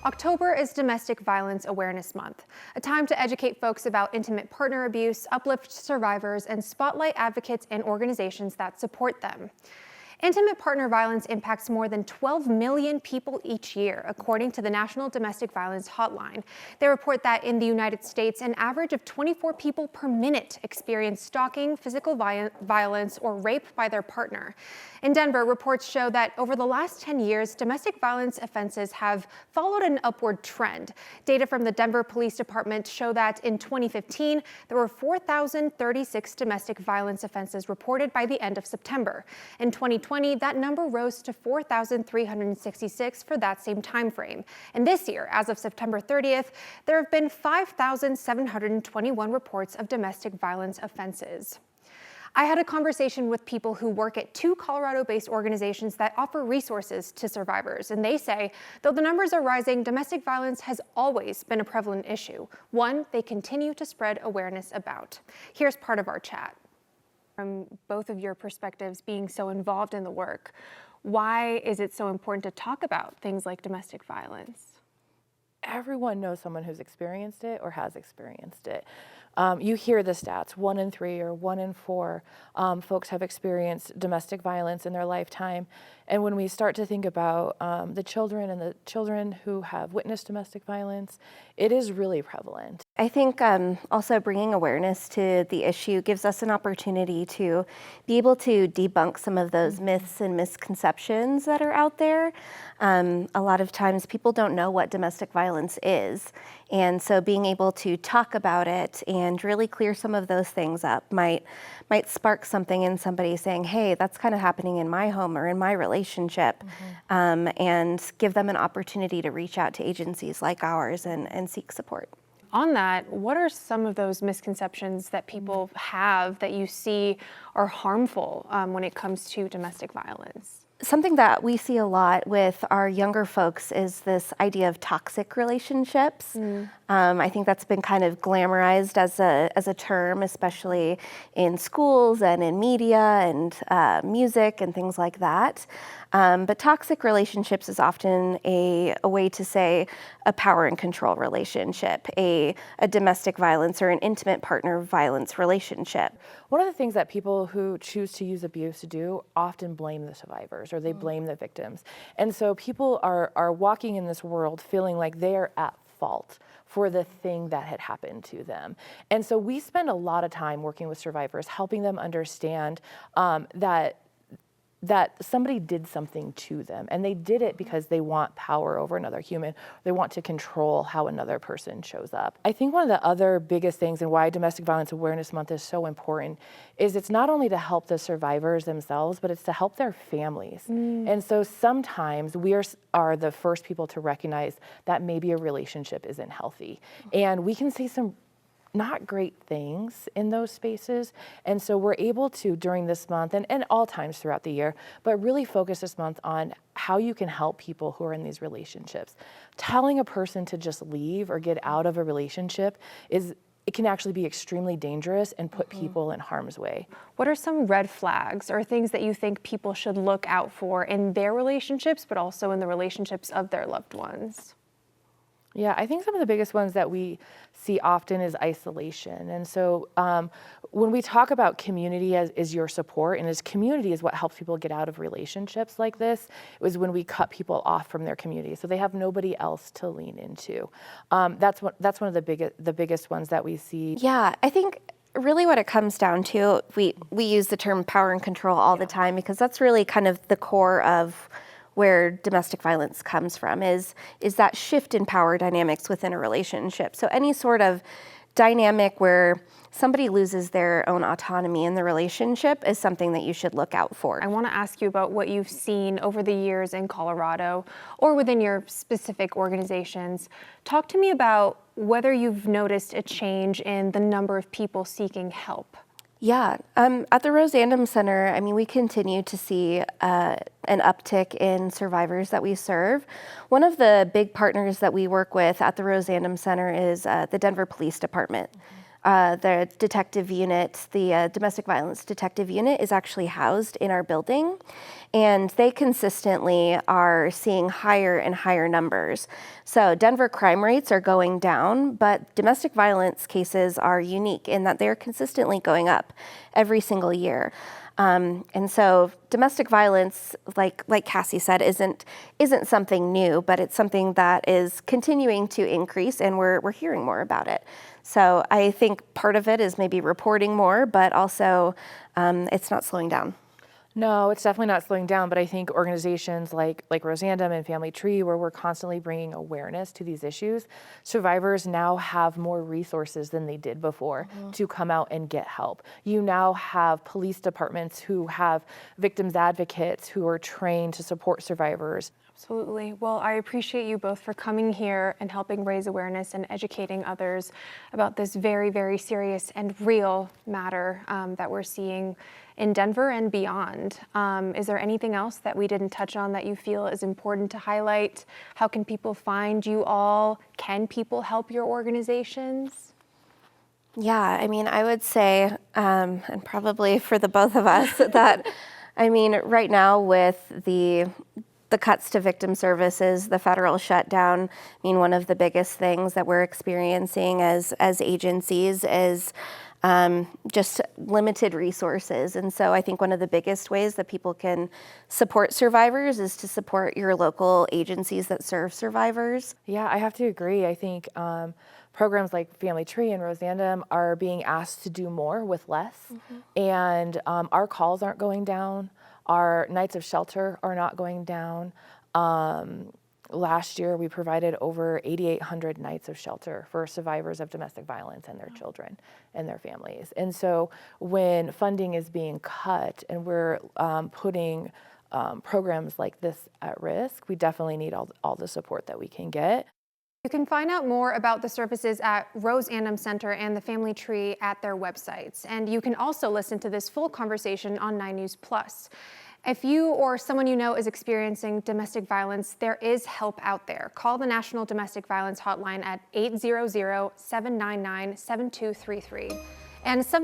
October is Domestic Violence Awareness Month, a time to educate folks about intimate partner abuse, uplift survivors, and spotlight advocates and organizations that support them. Intimate partner violence impacts more than 12 million people each year, according to the National Domestic Violence Hotline. They report that in the United States, an average of 24 people per minute experience stalking, physical violence, or rape by their partner. In Denver, reports show that over the last 10 years, domestic violence offenses have followed an upward trend. Data from the Denver Police Department show that in 2015, there were 4,036 domestic violence offenses reported by the end of September. In 2020, that number rose to 4,366 for that same time frame. And this year, as of September 30th, there have been 5,721 reports of domestic violence offenses. I had a conversation with people who work at two Colorado-based organizations that offer resources to survivors, and they say, though the numbers are rising, domestic violence has always been a prevalent issue, one they continue to spread awareness about. Here's part of our chat. From both of your perspectives, being so involved in the work, why is it so important to talk about things like domestic violence? Everyone knows someone who's experienced it or has experienced it. You hear the stats, 1 in 3 or 1 in 4 folks have experienced domestic violence in their lifetime. And when we start to think about the children who have witnessed domestic violence, it is really prevalent. I think also bringing awareness to the issue gives us an opportunity to be able to debunk some of those myths and misconceptions that are out there. A lot of times people don't know what domestic violence is. And so being able to talk about it and really clear some of those things up might spark something in somebody saying, hey, that's kind of happening in my home or in my relationship, and give them an opportunity to reach out to agencies like ours and seek support. On that, what are some of those misconceptions that people have that you see are harmful when it comes to domestic violence? Something that we see a lot with our younger folks is this idea of toxic relationships. I think that's been kind of glamorized as a term, especially in schools and in media and music and things like that. But toxic relationships is often a way to say a power and control relationship, a domestic violence or an intimate partner violence relationship. One of the things that people who choose to use abuse do often blame the survivors or they blame the victims. And so people are walking in this world feeling like they are at fault for the thing that had happened to them. And so we spend a lot of time working with survivors, helping them understand that somebody did something to them, and they did it because they want power over another human. They want to control how another person shows up. I think one of the other biggest things and why Domestic Violence Awareness Month is so important is it's not only to help the survivors themselves, but it's to help their families. And so sometimes we are the first people to recognize that maybe a relationship isn't healthy. And we can see some not great things in those spaces. And so we're able to, during this month and all times throughout the year, but really focus this month on how you can help people who are in these relationships. Telling a person to just leave or get out of a relationship it can actually be extremely dangerous and put people in harm's way. What are some red flags or things that you think people should look out for in their relationships, but also in the relationships of their loved ones? Yeah, I think some of the biggest ones that we see often is isolation. And so when we talk about community as your support, and as community is what helps people get out of relationships like this, it was when we cut people off from their community, so they have nobody else to lean into. That's one of the biggest ones that we see. Yeah, I think really what it comes down to, we use the term power and control all the time because that's really kind of the core of where domestic violence comes from, is that shift in power dynamics within a relationship. So any sort of dynamic where somebody loses their own autonomy in the relationship is something that you should look out for. I want to ask you about what you've seen over the years in Colorado or within your specific organizations. Talk to me about whether you've noticed a change in the number of people seeking help. Yeah, at the Rosandom Center, I mean, we continue to see an uptick in survivors that we serve. One of the big partners that we work with at the Rosandom Center is the Denver Police Department. The detective unit, the domestic violence detective unit, is actually housed in our building, and they consistently are seeing higher and higher numbers. So Denver crime rates are going down, but domestic violence cases are unique in that they're consistently going up every single year. And so domestic violence, like Cassie said, isn't something new, but it's something that is continuing to increase, and we're hearing more about it. So I think part of it is maybe reporting more, but also it's not slowing down. No, it's definitely not slowing down, but I think organizations like Rosandom and Family Tree, where we're constantly bringing awareness to these issues, survivors now have more resources than they did before to come out and get help. You now have police departments who have victims advocates who are trained to support survivors. Absolutely. Well, I appreciate you both for coming here and helping raise awareness and educating others about this very, very serious and real matter that we're seeing in Denver and beyond. Is there anything else that we didn't touch on that you feel is important to highlight? How can people find you all? Can people help your organizations? Yeah, I mean, I would say, and probably for the both of us, that, I mean, right now with the cuts to victim services, the federal shutdown, I mean, one of the biggest things that we're experiencing as agencies is just limited resources. And so I think one of the biggest ways that people can support survivors is to support your local agencies that serve survivors. Yeah, I have to agree. I think programs like Family Tree and Rosandom are being asked to do more with less. And our calls aren't going down. Our nights of shelter are not going down. Last year, we provided over 8,800 nights of shelter for survivors of domestic violence and their children and their families. And so when funding is being cut and we're putting programs like this at risk, we definitely need all the support that we can get. You can find out more about the services at Rosandom Center and the Family Tree at their websites. And you can also listen to this full conversation on 9 News Plus. If you or someone you know is experiencing domestic violence, there is help out there. Call the National Domestic Violence Hotline at 800-799-7233. And some